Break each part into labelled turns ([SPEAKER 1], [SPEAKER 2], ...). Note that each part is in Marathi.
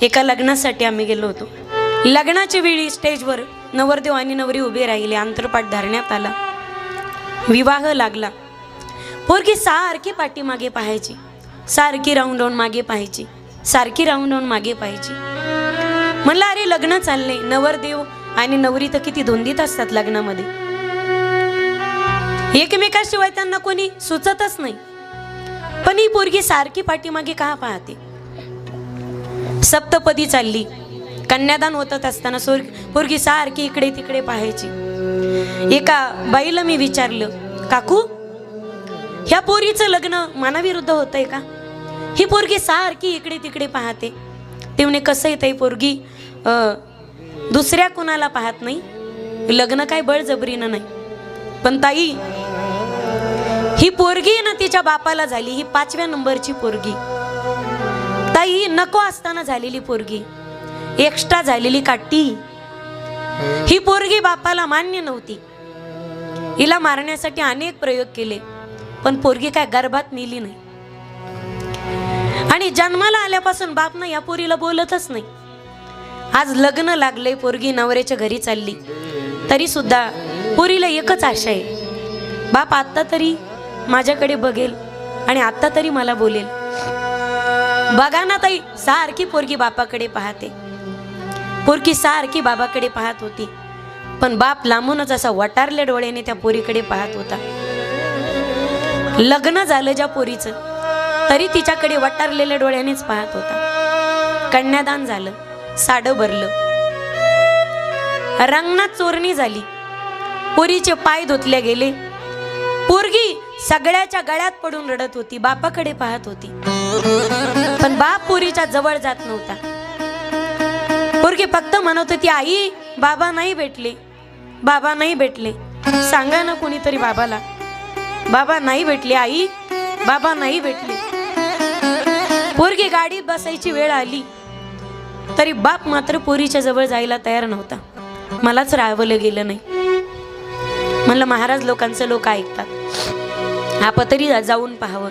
[SPEAKER 1] एका लग्नासाठी आम्ही गेलो होतो. लग्नाच्या वेळी स्टेजवर नवरदेव आणि नवरी उभे राहिले. अंतरपाट धरण्यात आला. विवाह लागला. पोरगी सारखी पाठीमागे पाहायची, सारखी राऊंड राऊंड मागे पाहायची, सारखी राऊंड राऊंड मागे पाहायची. म्हणलं अरे लग्न चालले, नवरदेव आणि नवरी तर किती धुंदीत असतात लग्नामध्ये, एकमेकाशिवाय त्यांना कोणी सुचतच नाही. पण ही पोरगी सारखी पाठीमागे का पाहते? सप्तपदी चालली, कन्यादान होत असताना पोरगी सारखी इकडे तिकडे पाहायची. एका बाईला मी विचारलं, काकू ह्या पोरीचं लग्न मनाविरुद्ध होतंय का? ही पोरगी सारखी इकडे तिकडे पाहते. ते म्हणे कसं आहे ताई, पोरगी दुसऱ्या कुणाला पाहत नाही, लग्न काय बळजबरीनं नाही. पण ताई ही पोरगी ना तिच्या बापाला झाली, ही 5व्या नंबरची पोरगी. ताई ही नको असताना झालेली पोरगी, एक्स्ट्रा झालेली काठी. ही पोरगी बापाला मान्य नव्हती. हिला मारण्यासाठी अनेक प्रयोग केले, पण पोरगी काय गर्भात नेली नाही. आणि जन्माला आल्यापासून बाप ना या पोरीला बोलतच नाही. आज लग्न लागलंय, पोरगी नवऱ्याच्या घरी चालली, तरी सुद्धा पोरीला एकच आशा आहे, बाप आता तरी माझ्याकडे बघेल आणि आता तरी मला बोलेल. बघा ना ताई, सारखी पोरगी बापाकडे पाहते. पोरगी सारखी बाबाकडे पाहत होती, पण बाप लांबूनच असा वटारल्या डोळ्याने त्या पोरीकडे पाहत होता. लग्न झालं ज्या पोरीचं, तरी तिच्याकडे वटारलेल्या डोळ्यानेच पाहत होता. कन्यादान झालं, साडं भरलं, रंगणात चोरणी झाली, पोरीचे पाय धुतले गेले. पोरगी सगळ्याच्या गळ्यात पडून रडत होती, बापाकडे पाहत होती, पण बाप पोरीच्या जवळ जात नव्हता. पोरगी फक्त म्हणत होती, आई बाबा नाही भेटले, बाबा नाही भेटले, सांगा ना कोणीतरी बाबाला, बाबा नाही भेटले, आई बाबा नाही भेटले. पोरगी गाडीत बसायची वेळ आली, तरी बाप मात्र पोरीच्या जवळ जायला तयार नव्हता. मलाच राहावलं गेलं नाही. म्हणलं महाराज लोकांचं लोक ऐकतात, आपण तरी जाऊन पाहावं.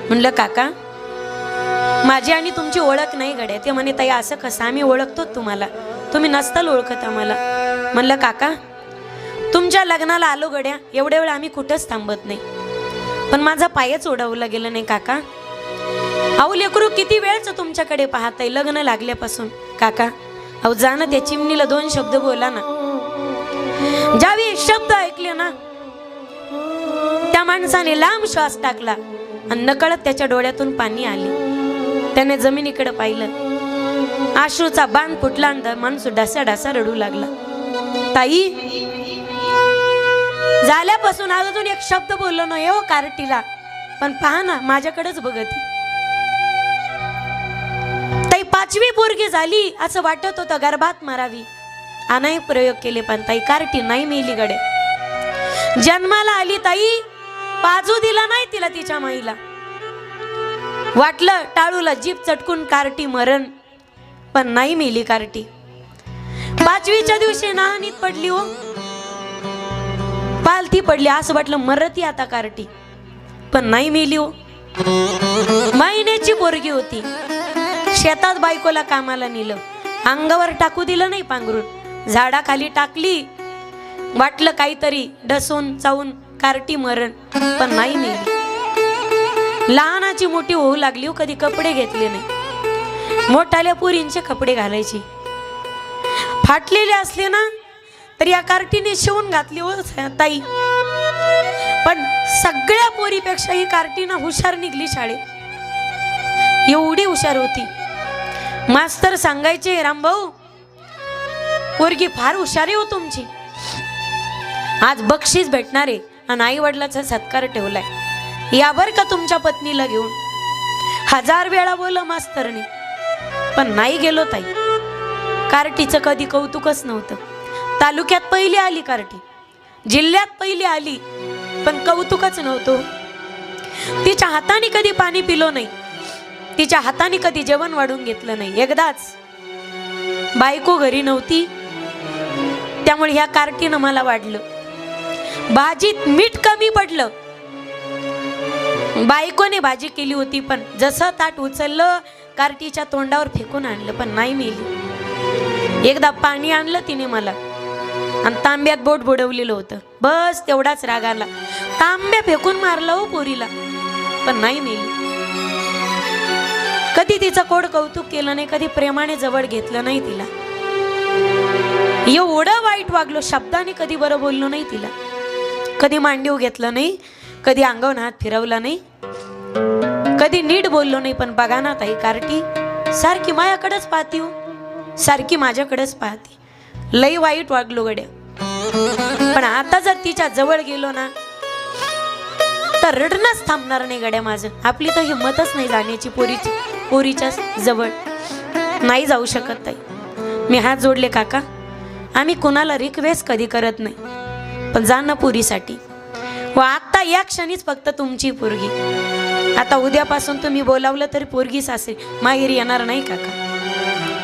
[SPEAKER 1] म्हणलं काका माझी आणि तुमची ओळख नाही गड्या. ते म्हणे ताई असं कसं, आम्ही ओळखतो तुम्हाला, तुम्ही नसताल ओळखत आम्हाला. म्हणलं काका तुमच्या लग्नाला आलो गड्या, एवढ्या वेळ आम्ही कुठंच थांबत नाही, पण माझा पायच ओढवला गेला नाही काका. अहो लेकरू किती वेळच तुमच्याकडे पाहताय लग्न लागल्यापासून. काका अहो जा ना त्या चिमणीला 2 शब्द बोला ना. ज्यावेळी शब्द ऐकले ना, त्या माणसाने लांब श्वास टाकला आणि नकळत त्याच्या डोळ्यातून पाणी आले. त्याने जमिनीकडे पाहिलं, अश्रूचा बांध फुटला आणि माणूस ढासा ढासा रडू लागला. ताई झाल्यापासून अजून एक शब्द बोललो नाही हो कार्टीला, पण पहा ना माझ्याकडेच बघत. ताई 5वी पोरगी झाली असं वाटत होतं, गर्भात मारावी. अनेक प्रयोग केले, पण ताई कार्टी नाही मेली गडे. जन्माला आली ताई, पाजू दिला नाही तिला तिच्या माईला. वाटलं टाळूला जीप चटकून कार्टी मरण, पण नाही मेली कार्टी. 5वीच्या दिवशी नाहनीत पडली हो, पालथी पडली. असं वाटलं मरती आता कार्टी, पण नाही मेली हो. महिन्याची पोरगी होती. शेतात बायकोला कामाला नेलं, अंगावर टाकू दिलं नाही पांघरून, झाडाखाली टाकली. वाटलं काहीतरी ढसून चावून कार्टी मरण, पण नाही मेली. लहानाची मोठी होऊ लागली हो, कधी कपडे घेतले नाही. मोठाल्या पोरींचे कपडे घालायची, फाटलेले असले ना तर या कार्टीने शिवून घातली हो ताई. पण सगळ्या पोरीपेक्षा ही कार्टीनं हुशार निघली शाळेत. एवढी हुशार होती, मास्तर सांगायचे रामभाऊ पोरगी फार हुशार आहे हो तुमची, आज बक्षीस भेटणार आहे आणि आई वडिलाचा सत्कार ठेवलाय, यावर का तुमच्या पत्नीला घेऊन. 1000 वेळा बोललं मास्तरने, पण नाही गेलो ताई. कार्टीचं कधी कौतुकच नव्हतं. तालुक्यात पहिली आली कार्टी, जिल्ह्यात पहिली आली, पण कौतुकच नव्हतं. तिच्या हाताने कधी पाणी पिलो नाही, तिच्या हाताने कधी जेवण वाढून घेतलं नाही. एकदाच बायको घरी नव्हती, त्यामुळे ह्या कार्टीनं मला वाढलं. भाजीत मीठ कमी पडलं. बायकोने भाजी केली होती, पण जसं ताट उचललं कार्टीच्या तोंडावर फेकून आणलं, पण नाही मेली. एकदा पाणी आणलं तिने मला आणि तांब्यात बोट बुडवलेलं होतं. बस तेवढाच राग आला, तांब्या फेकून मारला हो पोरीला, पण नाही मेली. कधी तिचं कोड कौतुक केलं नाही, कधी प्रेमाने जवळ घेतलं नाही तिला. एवढं वाईट वागलो, शब्दाने कधी बरं बोललो नाही तिला, कधी मांडीव घेतलं नाही, कधी अंगावर हात फिरवला नाही, कधी नीट बोललो नाही. पण बघा ना ताई, कार्टी सारखी माझ्याकडेच पाहती हो, सारखी माझ्याकडेच पाहते. लई वाईट वागलो गड्या. पण आता जर तिच्या जवळ गेलो ना तर रडणंच थांबणार नाही गड्या माझं. आपली तर हिंमतच नाही जाण्याची पोरीच्या जवळ. नाही जाऊ शकत ताई. मी हात जोडले काका, आम्ही कुणाला रिक्वेस्ट कधी करत नाही, पण जा ना पोरीसाठी. व आता या क्षणीच फक्त तुमची पोरगी. आता उद्यापासून तुम्ही बोलावलं तरी पोरगी सासरी माहेरी येणार नाही काका.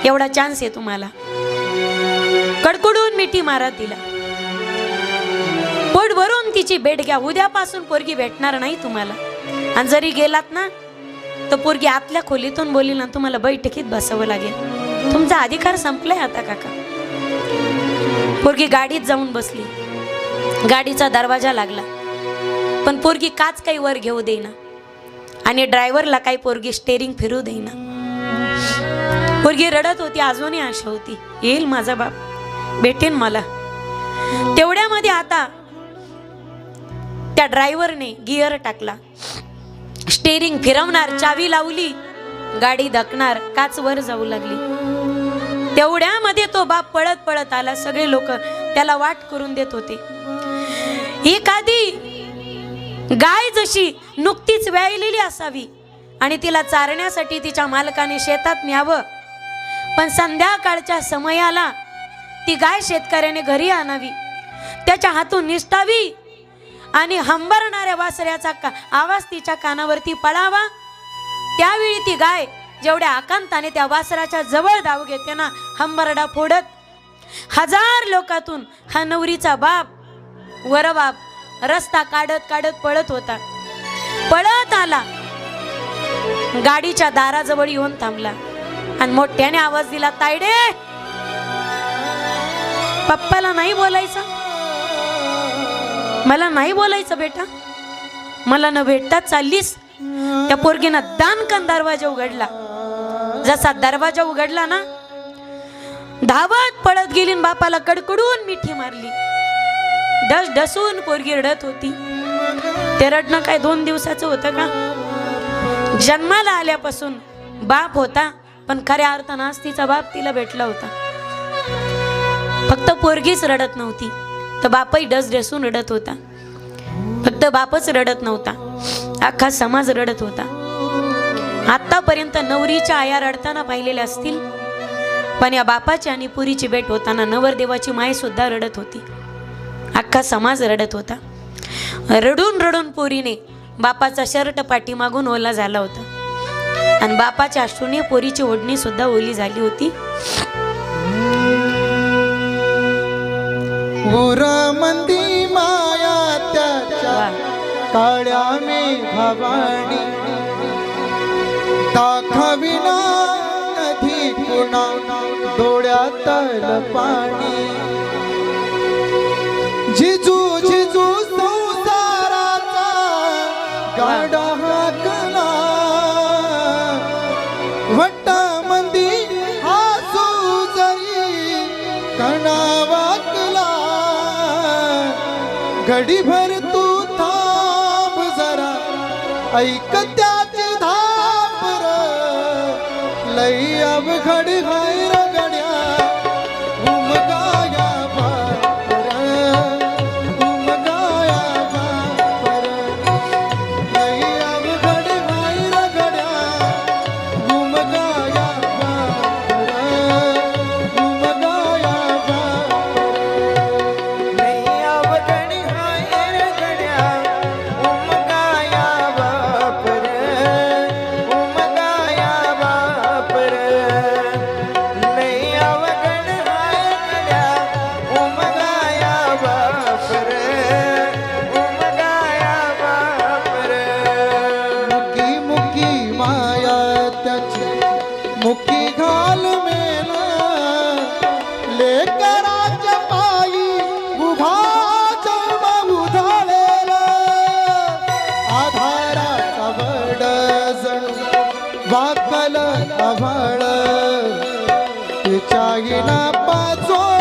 [SPEAKER 1] एवढा चान्स आहे तुम्हाला. कडकडून मिठी मारा तिला, पोट भरून तिची भेट घ्या. उद्यापासून पोरगी भेटणार नाही तुम्हाला. आणि जरी गेलात ना तर पोरगी आतल्या खोलीतून बोलील ना, तुम्हाला बैठकीत बसावं लागेल. तुमचा अधिकार संपलाय आता काका. पोरगी गाडीत जाऊन बसली, गाडीचा दरवाजा लागला, पण पोरगी काच काही वर घेऊ देईना आणि ड्रायव्हरला काही पोरगी स्टेरिंग फिरू देईना. पोरगी रडत होती, अजूनही आशा होती येईल माझा बाप, भेटेन मला. तेवढ्यामध्ये आता त्या ड्रायव्हरने गिअर टाकला, स्टेरिंग फिरवणार, चावी लावली, गाडी धकणार, काच वर जाऊ लागली. तेवढ्यामध्ये तो बाप पळत पळत आला. सगळे लोक त्याला वाट करून देत होते. एखादी गाय जशी नुकतीच व्यायलेली असावी आणि तिला चारण्यासाठी तिच्या मालकाने शेतात न्यावं, पण संध्याकाळच्या समयाला ती गाय शेतकऱ्याने घरी आणावी, त्याच्या हातून निसटावी आणि हंबरणाऱ्या वासऱ्याचा आवाज तिच्या कानावरती पडावा. त्यावेळी ती गाय जेवढ्या आकांताने त्या वासराच्या जवळ धाव घेते ना, हंबरडा फोडत, हजार लोकातून हा नवरीचा बाप वरबाप रस्ता काढत काढत पळत होता. पळत आला, गाडीच्या दाराजवळ येऊन थांबला आणि मोठ्याने आवाज दिला, तायडे, पप्पाला नाही बोलायचं, मला नाही बोलायचं बेटा, मला न भेटताच चाललीस. त्या पोरगीनं दानकन दरवाजा उघडला. जसा दरवाजा उघडला ना, धावत पळत गेली, बापाला कडकडून मिठी मारली. डस डसून पोरगी रडत होती. ते रडणं काय 2 दिवसाचं होतं का? जन्माला आल्यापासून बाप होता, पण खऱ्या अर्थानं तिचा बाप तिला भेटला होता. फक्त पोरगीच रडत नव्हती, तर बापही डस डसून रडत होता. फक्त बापच रडत नव्हता, अख्खा समाज रडत होता. आतापर्यंत नवरीच्या आया रडताना पाहिलेल्या असतील, पण या बापाची आणि पुरीची भेट होताना नवरदेवाची माय सुद्धा रडत होती. अख्खा समाज रडत होता. रडून रडून पोरीने बापाचा शर्ट पाठीमागून ओला झाला होता आणि बापाच्या अश्रूने पोरीची ओढणी सुद्धा ओली झाली होती.
[SPEAKER 2] मंदी माया त्याच्या काळ्या मेघवाणी, दाखविना कधी कुणा डोळ्यातल पाणी. जिजू जिजू संसाराचा गाडा हाकला, वट्टा मंदी हासू जरी कणा वाकला. घडीभर तू थांब जरा, ऐक त्याची धाप र, लई अवघड हाय र गड्या. उमगाया बापर, उमगाया बापर, लई अवघड हाय र गड्या. उमगाया बापर, उमगाया बापर, लई अवघड हाय र गड्या. उमगाया बापर, उमगाया बापर. आलं आभाळ तिच्या पाचोळ्याला